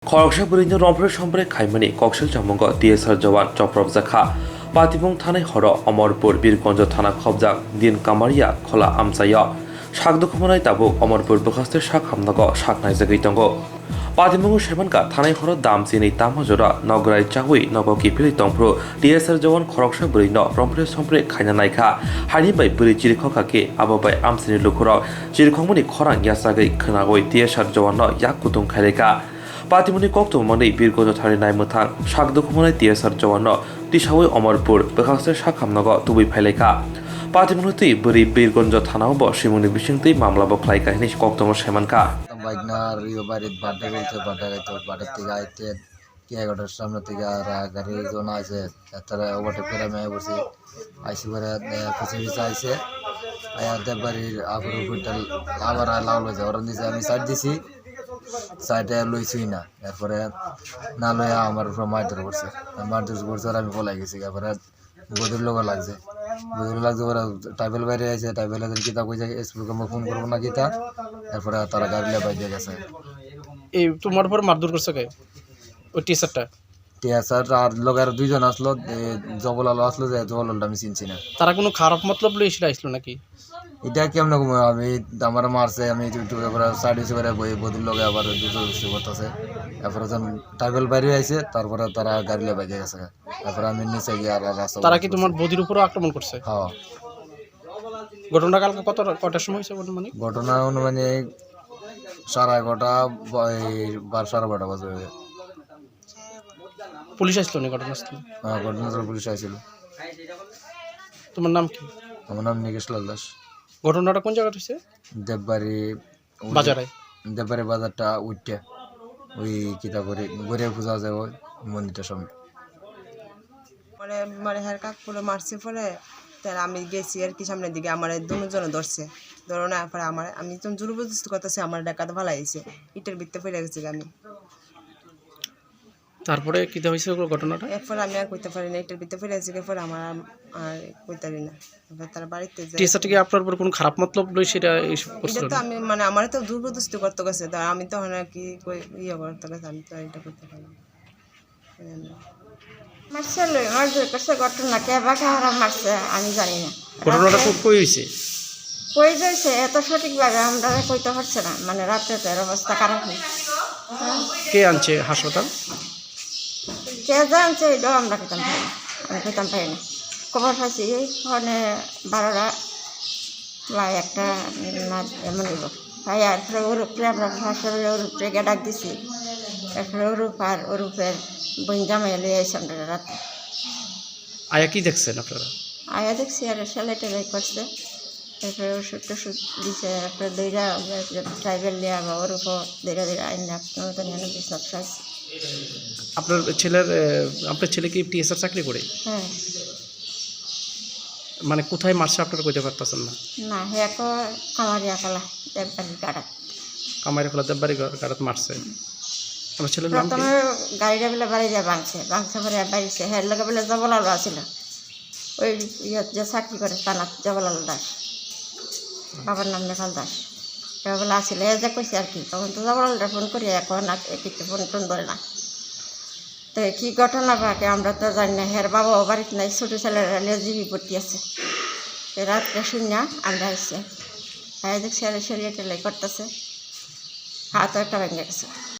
Khoroksa Burinjo Romphere Somphere Khaimani Kokshel Jamungo TSR Jawan Swprakjakha Patibong Thanai Horo Amarpur Birgonjo Thana Khobjak Din Kamaria Khola Amchaio Shakdukhumanai Tabuk Amarpur Bukhaster Shak Hamnago Shak Naizagui Tongo Patibong Shemanka Thanai Horo Damsini Tamajora Nograi Chawi Nogoki Pili Tongpro TSR Jawan Khoroksa Burinjo Romphere Somphere Khaina Naikha Hani Bai Buri Chirikhokake Ababai Amsini Lukhoro Chirikhongmani Khorang Yasagai Khanagoi TSR Jawan Yakutung Khaileka Patimoni Kokto Monday Birgonjo Thani Naimutang Shakdukhumanai TSR Jawan Tishawi Amarpur Bukhaster Shak Hamnago Tubi Phaileka Patimonoti Buri Birgonjo Thanao Shimuni Bishingti Mamla Boklaika Hinish Koktomo Shemanka Wagner, Rio Barit, Bataga, Kiagoda Samatiga, Gari Zona, after what a pyramid I see where the facilities I say. I have the buried Afro Lavara Lavas or on this side the sea. Side Luisina, for a Naloya Amar from my words. The Martins words are I'm for like a Bodulo like it. Bodulas Table various, I will let Kita which is from a phone Gita, and for a Taragaria by Jagasa. এই তোমার উপর মারধর করছে কে ওই টি-শার্টটা TSR আর লোকের দুইজন আসলো জবল আলো আসলো যে জবলটা আমি চিনছি না তারা কোনো খারাপ মতলব লই এসে আইছিল নাকি এটা কেমন আমি আমার মারছে আমি ইউটিউবে পরে সাইড করে বই বদল লগে আবার দুটো বস্তু করতেছে তারপরে যখন ট্রাইবেল বাইরে আইছে তারপরে তারা গাড়ি লে বাইরে গেছে তারপরে আমি নিচে গিয়ে আর রাস্তা তারা কি তোমার বডির উপর আক্রমণ করছে হ্যাঁ ঘটনাটা কালকে কটার সময় হয়েছে মানে ঘটনা অনুমানিক 11:30 12:30 বাজে পুলিশ আসলো না ঘটনাস্থলে হ্যাঁ ঘটনাস্থলে পুলিশ আইছিল তোমার নাম কি আমার নাম নিকেশলাল দাস ঘটনাটা কোন জায়গায় হয়েছে দেববাড়ি দেববাড়ি বাজারটা উঠতে ওই কিতা করে গড়িয়া পূজা যায় ওই মন্দিরটার সামনে মানে হের কাক পুরো মারছে পরে তার আমি গেছি আর কি সামনের দিকে আমার দুজন ধরছে ধরো না পরে আমি তো জোরবস্তি করতেছি আমার ডাকাতে ভালো হয়েছে ইটের ভিতরে পড়ে গেছি আমি তারপরে কি হয়েছে ঘটনাটা এরপর আমি আর কইতে পারি না ইটের ভিতরে পড়ে গেছি এরপর আমার আর কইতে পারি না তার বাড়িতে যাই টিএসআর থেকে আপনার উপর কোনো খারাপ মতলব লই সেটা এইসব করছিল এটা তো আমি মানে আমার তো জোরবস্তি করতে গেছে তা আমি তো না কি ইয়ে করতে গেছে আমি তো এটা করতে পারি না মারছে লই মারধর করছে ঘটনা কে বা কারা মারছে আমি জানি না ঘটনাটা কই হয়েছে কই যাইছে এত সঠিকভাবে আমরা কইতে পারছে না মানে রাতে তার অবস্থা খারাপ কে আনছে হাসপাতাল কে জানছে এটাও আমরা খেতাম পাই আমি খেতাম পাই না খবর পাইছি ওখানে 12টা প্রায় একটা এমন হইব তাই আর ওর উপরে আমরা হাসপাতালে ওর উপরে গিয়ে ডাক দিছি তারপরে ওর উপরে বইন জামাই লই আইসি আমরা রাতে আয়া কি দেখছেন আপনারা আয়া দেখছি আর সেলাই টেলাই করছে তারপরে ওষুধ টষুধ দিছে তারপরে দইরা ট্রাইবেল লিয়া বা ওর উপর ধীরে ধীরে আইন নতুন বিশ্বনাথ খাইছে আপনার ছেলে কি টিএসআর চাকরি করে হ্যাঁ মানে কোথায় মারছে আপনারা কইতে পারতেছেন না না হ্যাঁ কামারিয়া কালা দেববাড়ির গাড়া কামারিয়া কালা দেববাড়ি গাড়াত মারছে আমার ছেলের নাম প্রথমে গাড়িটা বেলা বাড়ি দিয়ে ভাঙছে পরে বাড়িছে হ্যাঁ লোকে বেলা জবলাল আছিল ওই যে চাকরি করে তানা জবলাল দাস বাবার নাম নেপাল দাস জবলা আসছিল এ যে কইছে আর কি তখন তো জবলালটা ফোন করি এখন কিছু ফোন টোন ধরে না তো কি ঘটনা পাকে আমরা তো জানি না হের বাবাও বাড়িতে নাই ছোটো ছেলেরা জিবি ভর্তি আছে রাত্রে শূন্য আমরা আসছি হ্যাঁ দেখছি আর শরীরে টেলাই করতেছে হাতও একটা ভেঙে গেছে